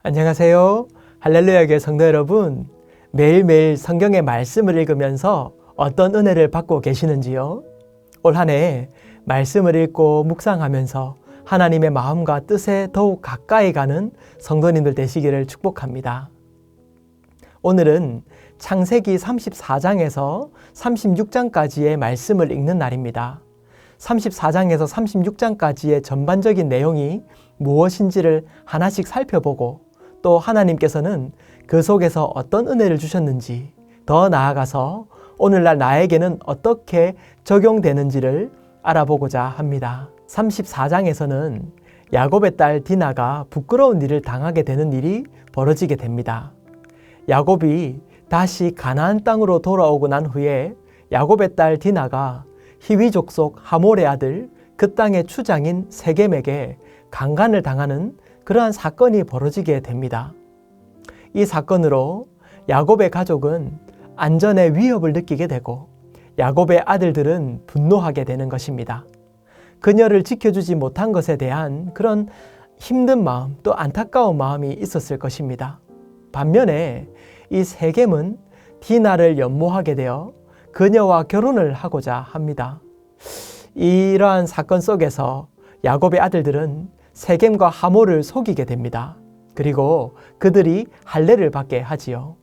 안녕하세요. 할렐루야 교회 성도 여러분, 매일매일 성경의 말씀을 읽으면서 어떤 은혜를 받고 계시는지요? 올 한 해 말씀을 읽고 묵상하면서 하나님의 마음과 뜻에 더욱 가까이 가는 성도님들 되시기를 축복합니다. 오늘은 창세기 34장에서 36장까지의 말씀을 읽는 날입니다. 34장에서 36장까지의 전반적인 내용이 무엇인지를 하나씩 살펴보고 또 하나님께서는 그 속에서 어떤 은혜를 주셨는지, 더 나아가서 오늘날 나에게는 어떻게 적용되는지를 알아보고자 합니다. 34장에서는 야곱의 딸 디나가 부끄러운 일을 당하게 되는 일이 벌어지게 됩니다. 야곱이 다시 가나안 땅으로 돌아오고 난 후에 야곱의 딸 디나가 히위 족속 하몰의 아들 그 땅의 추장인 세겜에게 강간을 당하는 그러한 사건이 벌어지게 됩니다. 이 사건으로 야곱의 가족은 안전의 위협을 느끼게 되고 야곱의 아들들은 분노하게 되는 것입니다. 그녀를 지켜주지 못한 것에 대한 그런 힘든 마음 또 안타까운 마음이 있었을 것입니다. 반면에 이 세겜은 디나를 연모하게 되어 그녀와 결혼을 하고자 합니다. 이러한 사건 속에서 야곱의 아들들은 세겜과 하몰을 속이게 됩니다. 그리고 그들이 할례를 받게 하지요.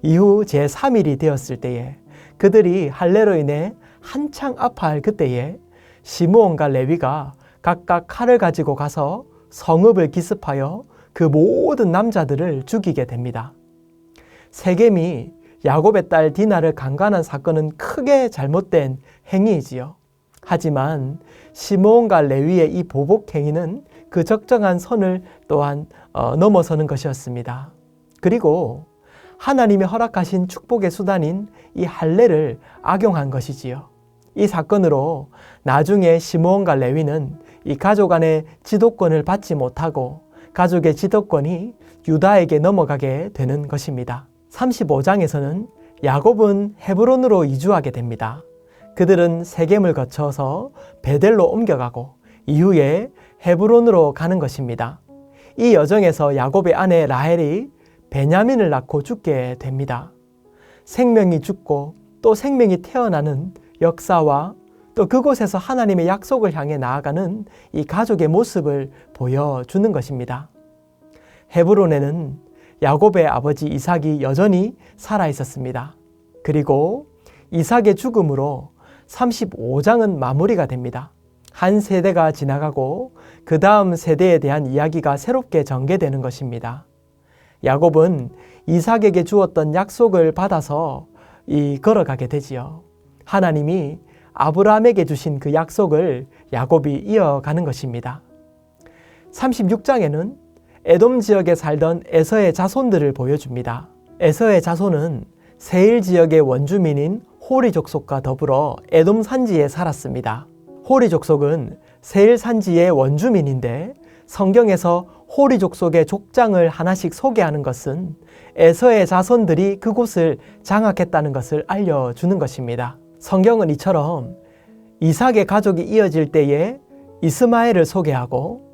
이후 제3일이 되었을 때에 그들이 할례로 인해 한창 아파할 그때에 시므온과 레위가 각각 칼을 가지고 가서 성읍을 기습하여 그 모든 남자들을 죽이게 됩니다. 세겜이 야곱의 딸 디나를 강간한 사건은 크게 잘못된 행위이지요. 하지만 시므온과 레위의 이 보복 행위는 그 적정한 선을 또한 넘어서는 것이었습니다. 그리고 하나님이 허락하신 축복의 수단인 이 할례를 악용한 것이지요. 이 사건으로 나중에 시므온과 레위는 이 가족 안의 지도권을 받지 못하고 가족의 지도권이 유다에게 넘어가게 되는 것입니다. 35장에서는 야곱은 헤브론으로 이주하게 됩니다. 그들은 세겜을 거쳐서 베델로 옮겨가고 이후에 헤브론으로 가는 것입니다. 이 여정에서 야곱의 아내 라헬이 베냐민을 낳고 죽게 됩니다. 생명이 죽고 또 생명이 태어나는 역사와 또 그곳에서 하나님의 약속을 향해 나아가는 이 가족의 모습을 보여주는 것입니다. 헤브론에는 야곱의 아버지 이삭이 여전히 살아 있었습니다. 그리고 이삭의 죽음으로 35장은 마무리가 됩니다. 한 세대가 지나가고 그 다음 세대에 대한 이야기가 새롭게 전개되는 것입니다. 야곱은 이삭에게 주었던 약속을 받아서 걸어가게 되지요. 하나님이 아브라함에게 주신 그 약속을 야곱이 이어가는 것입니다. 36장에는 에돔 지역에 살던 에서의 자손들을 보여줍니다. 에서의 자손은 세일 지역의 원주민인 호리 족속과 더불어 에돔 산지에 살았습니다. 호리 족속은 세일 산지의 원주민인데 성경에서 호리 족속의 족장을 하나씩 소개하는 것은 에서의 자손들이 그곳을 장악했다는 것을 알려주는 것입니다. 성경은 이처럼 이삭의 가족이 이어질 때에 이스마엘을 소개하고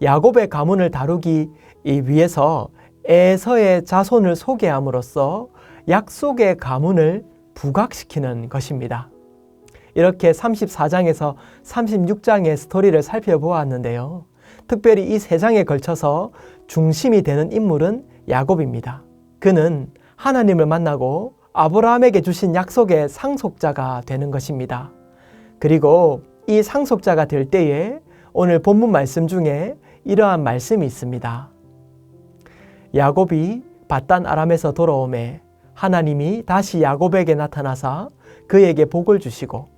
야곱의 가문을 다루기 위해서 에서의 자손을 소개함으로써 약속의 가문을 부각시키는 것입니다. 이렇게 34장에서 36장의 스토리를 살펴보았는데요. 특별히 이 세 장에 걸쳐서 중심이 되는 인물은 야곱입니다. 그는 하나님을 만나고 아브라함에게 주신 약속의 상속자가 되는 것입니다. 그리고 이 상속자가 될 때에 오늘 본문 말씀 중에 이러한 말씀이 있습니다. 야곱이 밧단 아람에서 돌아오매 하나님이 다시 야곱에게 나타나사 그에게 복을 주시고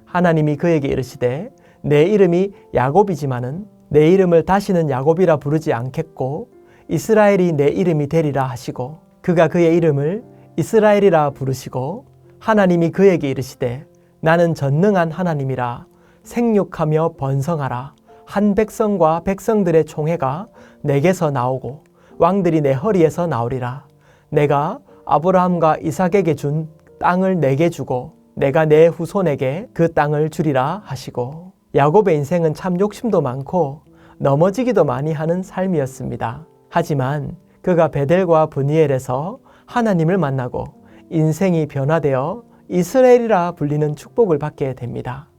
하나님이 그에게 이르시되 내 이름이 야곱이지만은 내 이름을 다시는 야곱이라 부르지 않겠고 이스라엘이 내 이름이 되리라 하시고 그가 그의 이름을 이스라엘이라 부르시고 하나님이 그에게 이르시되 나는 전능한 하나님이라 생육하며 번성하라 한 백성과 백성들의 총회가 내게서 나오고 왕들이 내 허리에서 나오리라 내가 아브라함과 이삭에게 준 땅을 내게 주고 내가 내 후손에게 그 땅을 주리라 하시고 야곱의 인생은 참 욕심도 많고 넘어지기도 많이 하는 삶이었습니다. 하지만 그가 베델과 브니엘에서 하나님을 만나고 인생이 변화되어 이스라엘이라 불리는 축복을 받게 됩니다.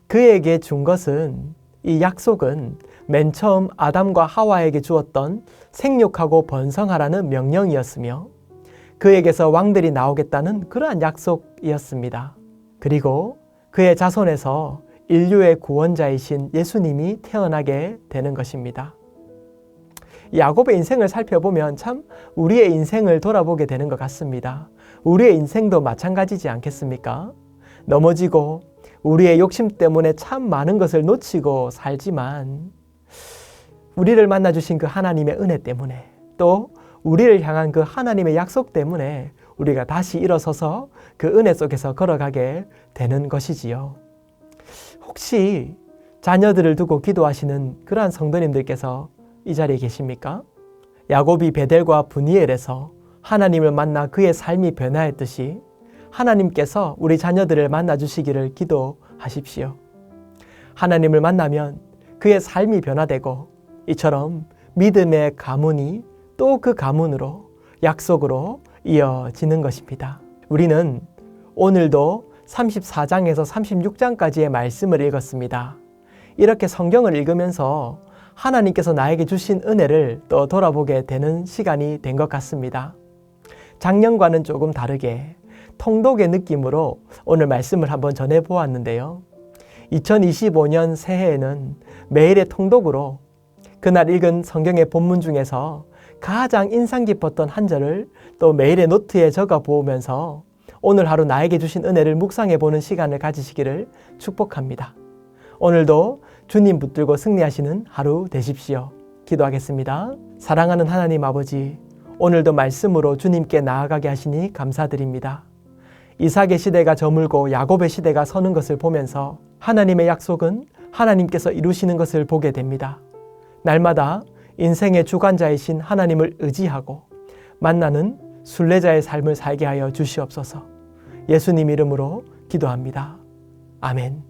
그에게 준 것은, 이 약속은 맨 처음 아담과 하와에게 주었던 생육하고 번성하라는 명령이었으며 그에게서 왕들이 나오겠다는 그러한 약속이었습니다. 그리고 그의 자손에서 인류의 구원자이신 예수님이 태어나게 되는 것입니다. 야곱의 인생을 살펴보면 참 우리의 인생을 돌아보게 되는 것 같습니다. 우리의 인생도 마찬가지지 않겠습니까? 넘어지고 우리의 욕심 때문에 참 많은 것을 놓치고 살지만 우리를 만나주신 그 하나님의 은혜 때문에, 또 우리를 향한 그 하나님의 약속 때문에 우리가 다시 일어서서 그 은혜 속에서 걸어가게 되는 것이지요. 혹시 자녀들을 두고 기도하시는 그러한 성도님들께서 이 자리에 계십니까? 야곱이 베델과 브니엘에서 하나님을 만나 그의 삶이 변화했듯이 하나님께서 우리 자녀들을 만나주시기를 기도하십시오. 하나님을 만나면 그의 삶이 변화되고 이처럼 믿음의 가문이 또 그 가문으로 약속으로 이어지는 것입니다. 우리는 오늘도 34장에서 36장까지의 말씀을 읽었습니다. 이렇게 성경을 읽으면서 하나님께서 나에게 주신 은혜를 또 돌아보게 되는 시간이 된 것 같습니다. 작년과는 조금 다르게 통독의 느낌으로 오늘 말씀을 한번 전해보았는데요. 2025년 새해에는 매일의 통독으로 그날 읽은 성경의 본문 중에서 가장 인상 깊었던 한 절을 또 매일의 노트에 적어 보면서 오늘 하루 나에게 주신 은혜를 묵상해 보는 시간을 가지시기를 축복합니다. 오늘도 주님 붙들고 승리하시는 하루 되십시오. 기도하겠습니다. 사랑하는 하나님 아버지, 오늘도 말씀으로 주님께 나아가게 하시니 감사드립니다. 이삭의 시대가 저물고 야곱의 시대가 서는 것을 보면서 하나님의 약속은 하나님께서 이루시는 것을 보게 됩니다. 날마다 인생의 주관자이신 하나님을 의지하고 만나는 순례자의 삶을 살게 하여 주시옵소서. 예수님 이름으로 기도합니다. 아멘.